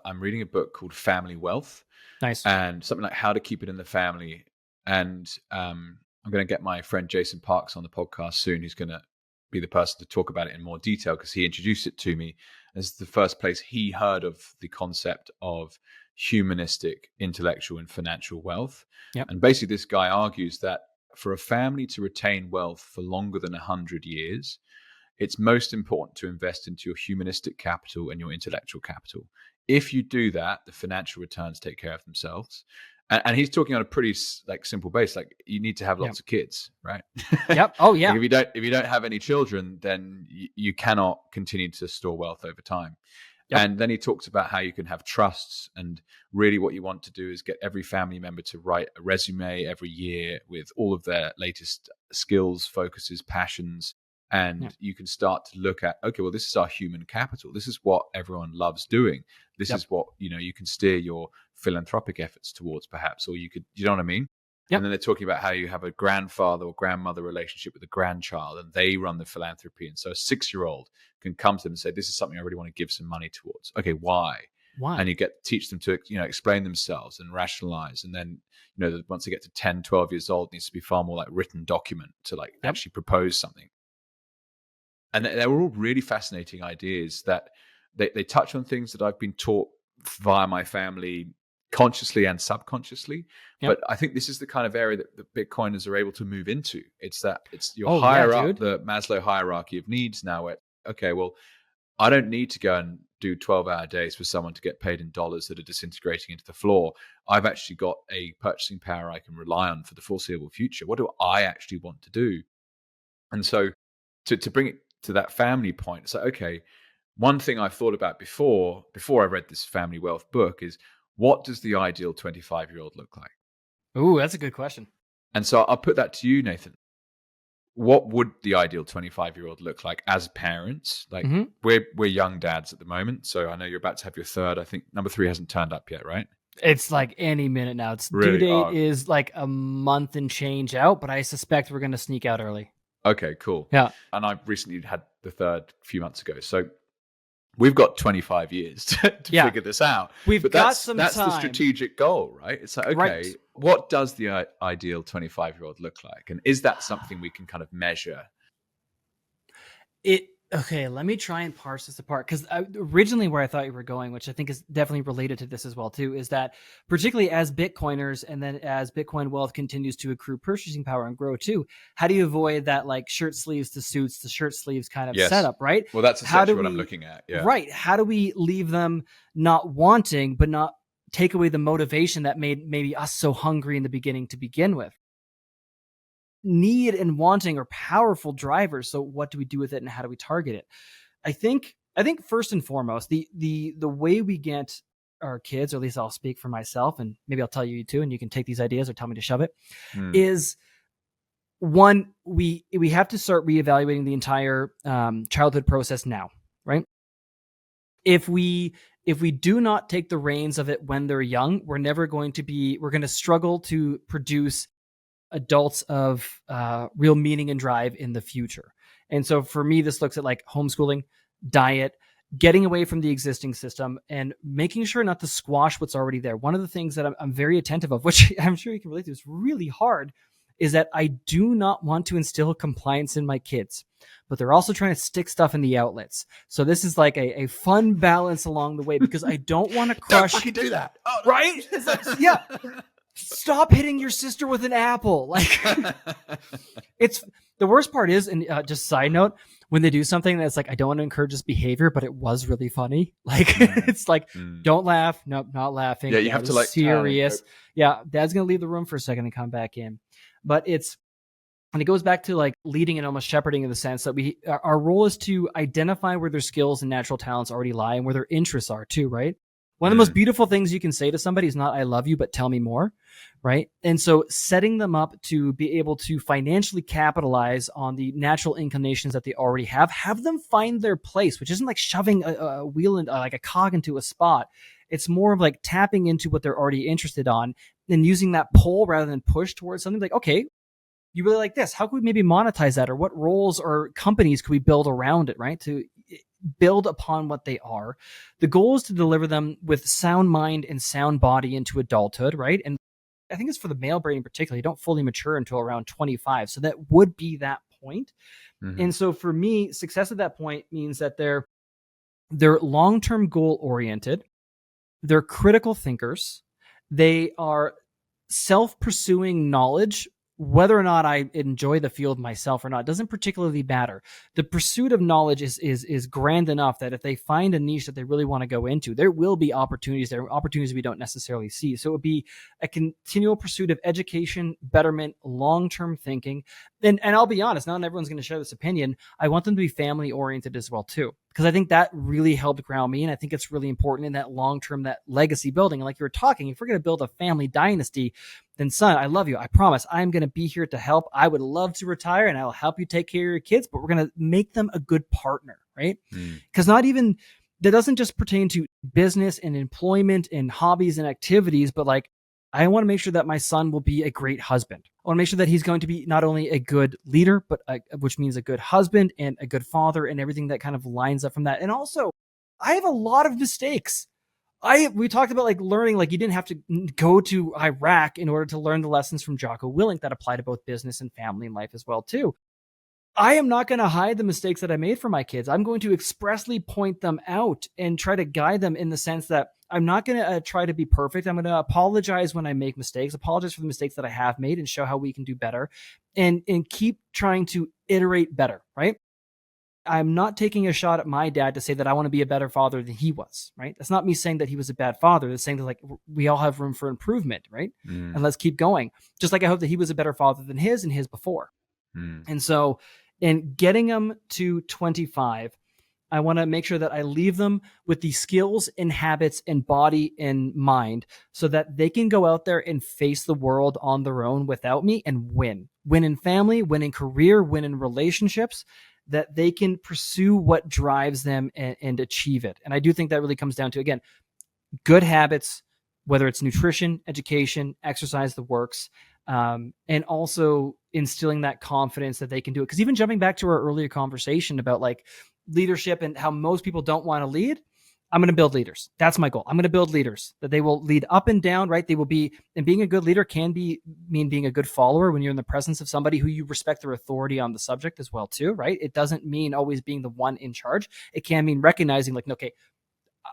I'm reading a book called Family Wealth. Nice. And something like how to keep it in the family. And I'm going to get my friend Jason Parks on the podcast soon. He's going to be the person to talk about it in more detail because he introduced it to me. It's the first place he heard of the concept of humanistic, intellectual, and financial wealth. Yep. And basically, this guy argues that for a family to retain wealth for longer than 100 years, it's most important to invest into your humanistic capital and your intellectual capital. If you do that, the financial returns take care of themselves. And he's talking on a pretty simple base. Like you need to have lots of kids, right? Yep. Oh yeah. Like if you don't have any children, then you cannot continue to store wealth over time. Yep. And then he talks about how you can have trusts, and really what you want to do is get every family member to write a resume every year with all of their latest skills, focuses, passions. And you can start to look at, okay, well, this is our human capital. This is what everyone loves doing. This is what, you can steer your philanthropic efforts towards, perhaps, or you know what I mean? Yep. And then they're talking about how you have a grandfather or grandmother relationship with a grandchild, and they run the philanthropy. And so a 6-year-old can come to them and say, this is something I really want to give some money towards. Okay, why? And you teach them to, explain themselves and rationalize. And then, once they get to 10, 12 years old, it needs to be far more like written document to actually propose something. And they're all really fascinating ideas that they touch on things that I've been taught via my family consciously and subconsciously. Yep. But I think this is the kind of area that the Bitcoiners are able to move into. It's you're higher up the Maslow hierarchy of needs now. Where, okay, well, I don't need to go and do 12-hour days for someone to get paid in dollars that are disintegrating into the floor. I've actually got a purchasing power I can rely on for the foreseeable future. What do I actually want to do? And so to bring it to that family point, it's like, okay, one thing I've thought about before I read this Family Wealth book is, what does the ideal 25-year-old look like? Ooh, that's a good question. And so I'll put that to you, Nathan. What would the ideal 25-year-old look like as parents? Like we're young dads at the moment, so I know you're about to have your third. I think number 3 hasn't turned up yet, right? It's like any minute now. Its due date is like a month and change out, but I suspect we're going to sneak out early. Okay, cool. Yeah. And I recently had the third a few months ago. So we've got 25 years to figure this out. That's the strategic goal, right? It's like, okay, what does the ideal 25-year-old look like? And is that something we can kind of measure? Okay, let me try and parse this apart, because originally where I thought you were going, which I think is definitely related to this as well too, is that particularly as Bitcoiners and then as Bitcoin wealth continues to accrue purchasing power and grow too, how do you avoid that like shirt sleeves to suits to shirt sleeves kind of setup, right? Well, that's essentially what I'm looking at. Yeah. Right. How do we leave them not wanting, but not take away the motivation that made maybe us so hungry in the beginning to begin with? Need and wanting are powerful drivers. So what do we do with it, and how do we target it? I think first and foremost, the way we get our kids, or at least I'll speak for myself, and maybe I'll tell you too, and you can take these ideas or tell me to shove it, is one, we have to start reevaluating the entire childhood process now, right? If we do not take the reins of it when they're young, we're going to struggle to produce adults of real meaning and drive in the future. And so for me, this looks at like homeschooling, diet, getting away from the existing system, and making sure not to squash what's already there. One of the things that I'm very attentive of, which I'm sure you can relate to, is really hard, is that I do not want to instill compliance in my kids, but they're also trying to stick stuff in the outlets. So this is like a fun balance along the way, because I don't want to crush. Don't fucking do that. Oh, no. Right? It's like, yeah. Stop hitting your sister with an apple. Like, it's the worst part is, and just side note, when they do something that's like, I don't want to encourage this behavior, but it was really funny. Like, it's like, don't laugh. Nope, not laughing. Yeah, you have to like serious. Yeah, dad's going to leave the room for a second and come back in. But and it goes back to like leading and almost shepherding, in the sense that our role is to identify where their skills and natural talents already lie and where their interests are too, right? One of the most beautiful things you can say to somebody is not, I love you, but tell me more, right? And so setting them up to be able to financially capitalize on the natural inclinations that they already have them find their place, which isn't like shoving a wheel in, like a cog into a spot. It's more of like tapping into what they're already interested on and using that pull rather than push towards something. Like, okay, you really like this. How could we maybe monetize that? Or what roles or companies could we build around it, right? build upon what they are. The goal is to deliver them with sound mind and sound body into adulthood, right? And I think it's for the male brain in particular, you don't fully mature until around 25. So that would be that point. Mm-hmm. And so for me, success at that point means that they're long-term goal oriented. They're critical thinkers. They are self-pursuing knowledge. Whether or not I enjoy the field myself or not doesn't particularly matter. The pursuit of knowledge is grand enough that if they find a niche that they really want to go into, there will be opportunities. There are opportunities we don't necessarily see. So it would be a continual pursuit of education, betterment, long-term thinking. And I'll be honest, not everyone's going to share this opinion. I want them to be family oriented as well too, because I think that really helped ground me. And I think it's really important in that long-term, that legacy building. And like you were talking, if we're going to build a family dynasty, then son, I love you. I promise I'm going to be here to help. I would love to retire and I'll help you take care of your kids, but we're going to make them a good partner, right? Because that doesn't just pertain to business and employment and hobbies and activities, but like, I want to make sure that my son will be a great husband. I want to make sure that he's going to be not only a good leader, but which means a good husband and a good father and everything that kind of lines up from that. And also, I have a lot of mistakes. We talked about like learning, like you didn't have to go to Iraq in order to learn the lessons from Jocko Willink that apply to both business and family and life as well too. I am not going to hide the mistakes that I made for my kids. I'm going to expressly point them out and try to guide them in the sense that I'm not going to try to be perfect. I'm going to apologize when I make mistakes, apologize for the mistakes that I have made and show how we can do better and keep trying to iterate better, right? I'm not taking a shot at my dad to say that I want to be a better father than he was, right? That's not me saying that he was a bad father. It's saying that like we all have room for improvement, right? And let's keep going. Just like I hope that he was a better father than his and his before. And so in getting them to 25, I want to make sure that I leave them with the skills and habits and body and mind so that they can go out there and face the world on their own without me and win in family, win in career, win in relationships, that they can pursue what drives them and achieve it. And I do think that really comes down to, again, good habits, whether it's nutrition, education, exercise, the works, and also instilling that confidence that they can do it. Because even jumping back to our earlier conversation about like leadership and how most people don't want to lead, I'm going to build leaders. That's my goal. I'm going to build leaders that they will lead up and down, right? They will be, and being a good leader mean being a good follower when you're in the presence of somebody who you respect their authority on the subject as well too, right? It doesn't mean always being the one in charge. It can mean recognizing like, okay,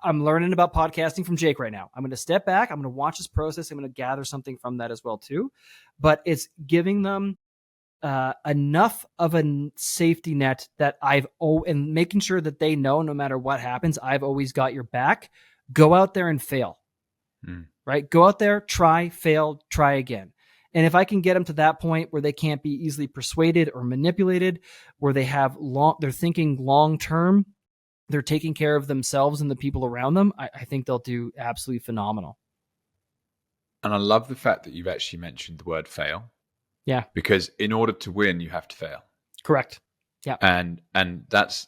I'm learning about podcasting from Jake right now. I'm going to step back. I'm going to watch this process. I'm going to gather something from that as well too. But it's giving them enough of a safety net that and making sure that they know no matter what happens, I've always got your back. Go out there and fail, right? Go out there, try, fail, try again. And if I can get them to that point where they can't be easily persuaded or manipulated, where they're thinking long-term, they're taking care of themselves and the people around them, I think they'll do absolutely phenomenal. And I love the fact that you've actually mentioned the word fail. Yeah. Because in order to win, you have to fail. Correct. Yeah. And that's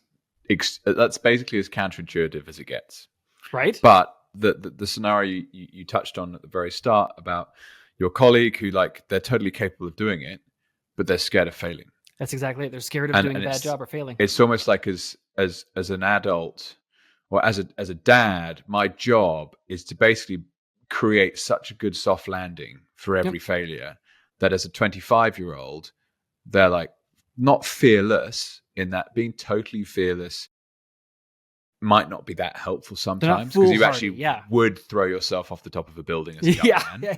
basically as counterintuitive as it gets. Right. But the scenario you touched on at the very start about your colleague who like they're totally capable of doing it, but they're scared of failing. That's exactly it. They're scared of doing a bad job or failing. It's almost like as an adult or as a dad, my job is to basically create such a good soft landing for every failure that as a 25-year-old, they're like not fearless in that being totally fearless might not be that helpful sometimes because you actually would throw yourself off the top of a building as a young man.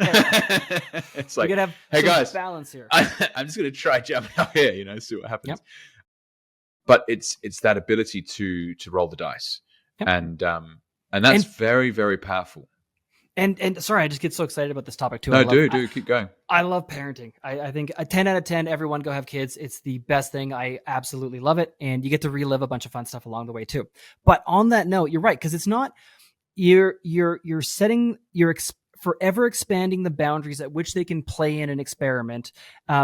It's like, have hey guys, balance here. I'm just going to try jumping out here, see what happens. Yep. But it's that ability to roll the dice, and that's very, very powerful. And sorry, I just get so excited about this topic too. No, do keep going. I love parenting. I think a 10 out of 10, everyone go have kids. It's the best thing. I absolutely love it. And you get to relive a bunch of fun stuff along the way too. But on that note, you're right. Cause it's not, you're forever expanding the boundaries at which they can play in an experiment,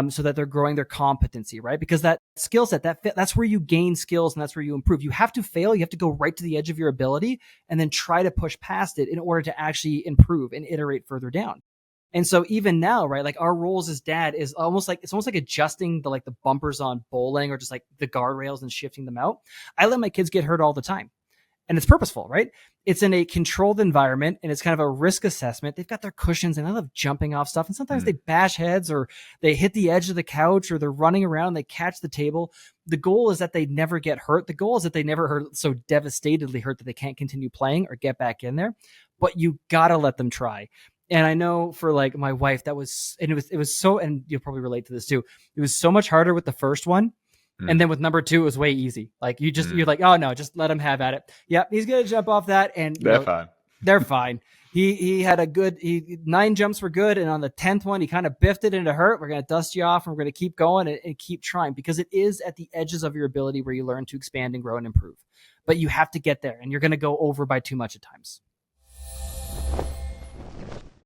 so that they're growing their competency, right? Because that skill set, that's where you gain skills and that's where you improve. You have to fail. You have to go right to the edge of your ability and then try to push past it in order to actually improve and iterate further down. And so even now, right, like our roles as dad is almost like adjusting the bumpers on bowling or just like the guardrails and shifting them out. I let my kids get hurt all the time. And it's purposeful, right? It's in a controlled environment and it's kind of a risk assessment. They've got their cushions and I love jumping off stuff. And sometimes they bash heads or they hit the edge of the couch or they're running around, they catch the table. The goal is that they never get hurt. The goal is that they never hurt so devastatedly hurt that they can't continue playing or get back in there. But you got to let them try. And I know for like my wife, it was so, and you'll probably relate to this too. It was so much harder with the first one. And then with number 2, it was way easy. Like you're like, oh no, just let him have at it. Yep. He's going to jump off that. And fine. They're fine. He had 9 jumps were good. And on the 10th one, he kind of biffed it into hurt. We're going to dust you off and we're going to keep going and keep trying because it is at the edges of your ability where you learn to expand and grow and improve, but you have to get there and you're going to go over by too much at times.